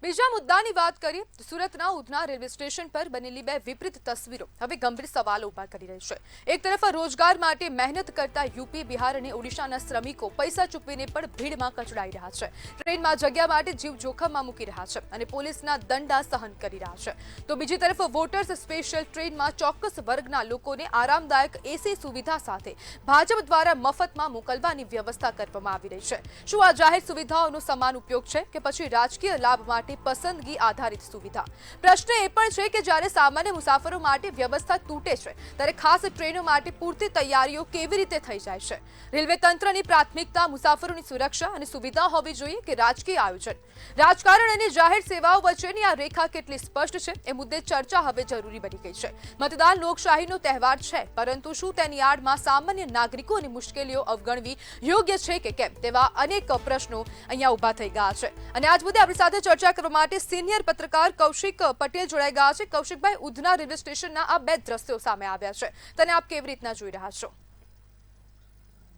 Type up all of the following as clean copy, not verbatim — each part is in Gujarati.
બીજા મુદ્દાની વાત કરીએ તો સુરતના ઉધના રેલવે સ્ટેશન પર બનેલી બે વિપરીત તસવીરો હવે ગંભીર સવાલો ઉભા કરી રહી છે। એક તરફ રોજગાર માટે મહેનત કરતા યુપી, બિહાર અને ઓડિશાના શ્રમિકો પૈસા ચૂકવીને પણ ભીડમાં કચડાઈ રહ્યા છે, ટ્રેનમાં જગ્યા માટે જીવ જોખમમાં મૂકી રહ્યા છે અને પોલીસના દંડા સહન કરી રહ્યા છે। તો બીજી તરફ વોટર્સ સ્પેશિયલ ટ્રેનમાં ચોક્કસ વર્ગના લોકોને આરામદાયક એસી સુવિધા સાથે ભાજપ દ્વારા મફતમાં મોકલવાની વ્યવસ્થા કરવામાં આવી રહી છે। શું આ જાહેર સુવિધાઓનો સમાન ઉપયોગ છે કે પછી રાજકીય લાભ માટે પસંદગી આધારિત સુવિધા? પ્રશ્ન એ પણ છે કે જ્યારે સામાન્ય મુસાફરો માટે વ્યવસ્થા તૂટે છે ત્યારે ખાસ ટ્રેનો માટે પૂરતી તૈયારીઓ કેવી રીતે થઈ જાય છે? રેલવે તંત્રની પ્રાથમિકતા મુસાફરોની સુરક્ષા અને સુવિધા હોવી જોઈએ કે રાજકીય આયોજન? રાજકારણ અને જાહેર સેવાઓ વચ્ચેની આ રેખા કેટલી સ્પષ્ટ છે એ મુદ્દે ચર્ચા હવે જરૂરી બની ગઈ છે। મતદાન લોકશાહીનો તહેવાર છે, પરંતુ શું તેની આડમાં સામાન્ય નાગરિકોની મુશ્કેલીઓ અવગણવી યોગ્ય છે કે કેમ તેવા અનેક પ્રશ્નો અહીંયા ઊભા થઈ ગયા છે અને આજ મુદ્દે આપણી સાથે ચર્ચા કરવા માટે સિનિયર પત્રકાર કૌશિક પટેલ જોડાઈ ગયા છે। કૌશિકભાઈ, ઉધના રેલવે સ્ટેશનના આ બે દ્રશ્યો સામે આવ્યા છે, તેને આપ કેવી રીતના જોઈ રહ્યા છો?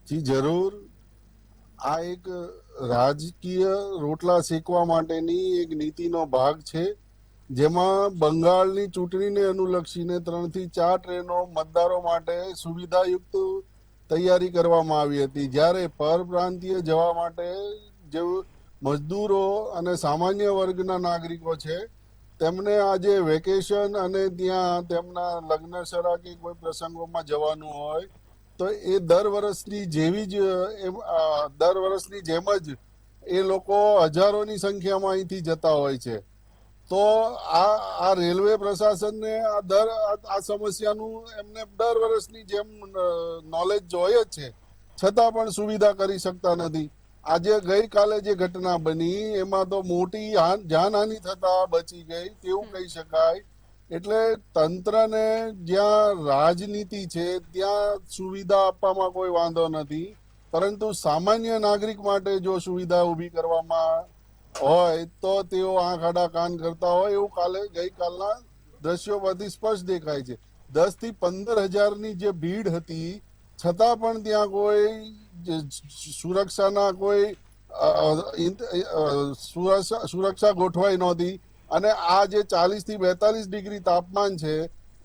જી જરૂર, આ એક રાજકીય રોટલા શેકવા માટેની એક નીતિનો ભાગ છે, જેમાં બંગાળની ચૂંટણીને અનુલક્ષીને 3 થી 4 ટ્રેનો મતદારો માટે સુવિધાયુક્ત તૈયારી કરવામાં આવી હતી। જ્યારે પરપ્રાંતીય જવા માટે જે મજદૂરો અને સામાન્ય વર્ગના નાગરિકો છે તેમને આજે વેકેશન અને ત્યાં તેમના લગ્નસરા કે કોઈ પ્રસંગોમાં જવાનું હોય તો એ દર વર્ષની જેમ જ એ લોકો હજારોની સંખ્યામાં અહીંથી જતા હોય છે। તો આ રેલવે પ્રશાસનને આ સમસ્યાનું એમને દર વર્ષની જેમ નોલેજ હોય જ છે, છતાં પણ સુવિધા કરી શકતા નથી। આજે ગઈકાલે જે ઘટના બની એમાં તો મોટી જાનહાનિ થતા બચી ગઈ તેવું કહી શકાય। એટલે તંત્રને જ્યાં રાજનીતિ છે ત્યાં સુવિધા આપવામાં કોઈ વાંધો નથી, પરંતુ સામાન્ય નાગરિક માટે જો સુવિધા ઊભી કરવામાં હોય તો તેઓ આંખ આડા કાન કરતા હોય એવું ગઈકાલના દ્રશ્યો પરથી સ્પષ્ટ દેખાય છે। 10 થી 15 હજારની જે ભીડ હતી છતાં પણ ત્યાં કોઈ સુરક્ષાના કોઈ સુરક્ષા ગોઠવાઈ નહોતી અને આ જે 40 થી 42 ડિગ્રી તાપમાન છે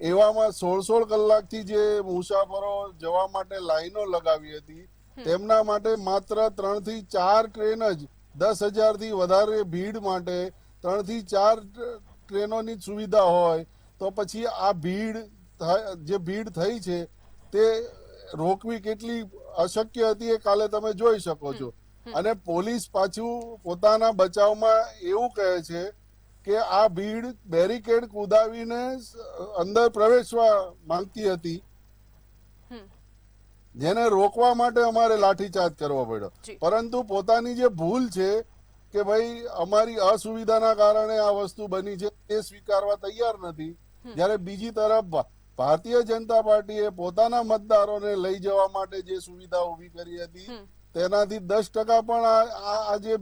એવામાં 16 કલાકથી જે મુસાફરો જવા માટે લાઈનો લગાવી હતી તેમના માટે માત્ર 3 થી 4 ટ્રેન જ 10,000 થી વધારે ભીડ માટે 3 થી 4 ટ્રેનોની સુવિધા હોય તો પછી આ ભીડ થઈ છે તે રોકવી કેટલી અશક્ય હતી એ કાલે તમે જોઈ શકો છો। અને પોલીસ પાછું પોતાના બચાવમાં એવું કહે છે કે આ ભીડ બેરિકેડ કુદાવીને અંદર પ્રવેશવા માંગતી હતી, જેને રોકવા માટે અમારે લાઠીચાર્જ કરવો પડ્યો। પરંતુ પોતાની જે ભૂલ છે કે ભાઈ અમારી અસુવિધાના કારણે આ વસ્તુ બની છે તે સ્વીકારવા તૈયાર નથી। જ્યારે બીજી તરફ ભારતીય જનતા પાર્ટીએ પોતાના મતદારોને લઈ જવા માટે જે સુવિધા ઊભી કરી હતી તેનાથી 10% પણ આજે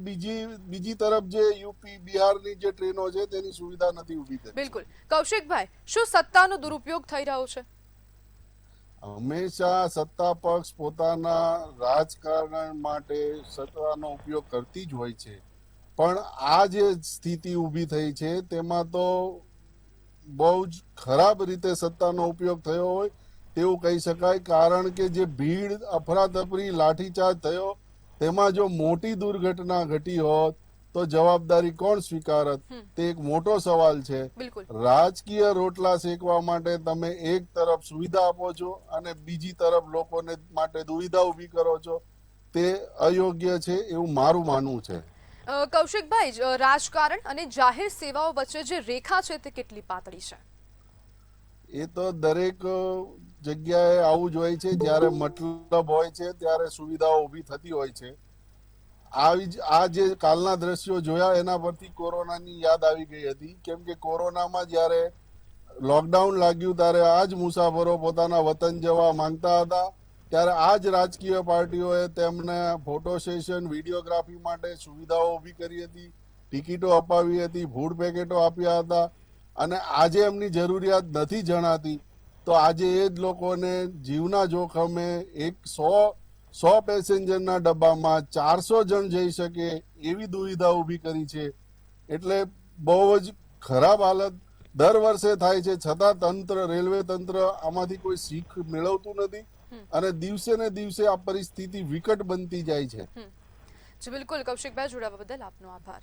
બીજી તરફ જે યુપી, બિહારની જે ટ્રેનો છે તેની સુવિધા નથી ઊભી કરી। બિલકુલ કૌશિકભાઈ, શું સત્તાનો દુરુપયોગ થઈ રહ્યો છે? હંમેશા સત્તા પક્ષ પોતાના રાજકારણ માટે સત્તાનો ઉપયોગ કરતી જ હોય છે, પણ આ જે સ્થિતિ ઊભી થઈ છે તેમાં તો બહુ જ ખરાબ રીતે સત્તાનો ઉપયોગ થયો હોય તેવું કહી શકાય। કારણ કે જે ભીડ, અફરાતફરી, લાઠીચાર્જ થયો તેમાં જો મોટી દુર્ઘટના ઘટી હોત તો જવાબદારી કોણ સ્વીકારત તે એક મોટો સવાલ છે। રાજકીય રોટલા શેકવા માટે તમે એક તરફ સુવિધા આપો છો અને બીજી તરફ લોકોને માટે દુવિધા ઊભી કરો છો, તે અયોગ્ય છે એવું મારું માનવું છે। કૌશિકભાઈ, રાજકારણ અને જાહેર સેવાઓ વચ્ચે જે રેખા છે તે કેટલી પાતળી છે? એ તો દરેક જગ્યાએ આવું જ હોય છે, જ્યારે મતલબ હોય છે ત્યારે સુવિધાઓ ઊભી થતી હોય છે। આ જે કાલના દ્રશ્યો જોયા એના પરથી કોરોનાની યાદ આવી ગઈ હતી, કેમ કે કોરોનામાં જ્યારે લોકડાઉન લાગ્યું ત્યારે આ જ મુસાફરો પોતાના વતન જવા માંગતા હતા, ત્યારે આ જ રાજકીય પાર્ટીઓએ તેમને ફોટો સેશન, વિડીયોગ્રાફી માટે સુવિધાઓ ઊભી કરી હતી, ટિકિટો અપાવી હતી, ફૂડ પેકેટો આપ્યા હતા અને આજે એમની જરૂરિયાત નથી જણાતી તો આજે એ જ લોકોને જીવના જોખમે 100 પેસેન્જરના ડબ્બામાં 400 જણ જઈ શકે એવી દુવિધા ઊભી કરી છે। એટલે બહુ જ ખરાબ હાલત દર વર્ષે થાય છે, છતાં રેલવે તંત્ર આમાંથી કોઈ શીખ મેળવતું નથી અને દિવસે ને દિવસે આ પરિસ્થિતિ વિકટ બનતી જાય છે. જી બિલકુલ કૌશિકભાઈ, જોડાવા બદલ આપનો આભાર.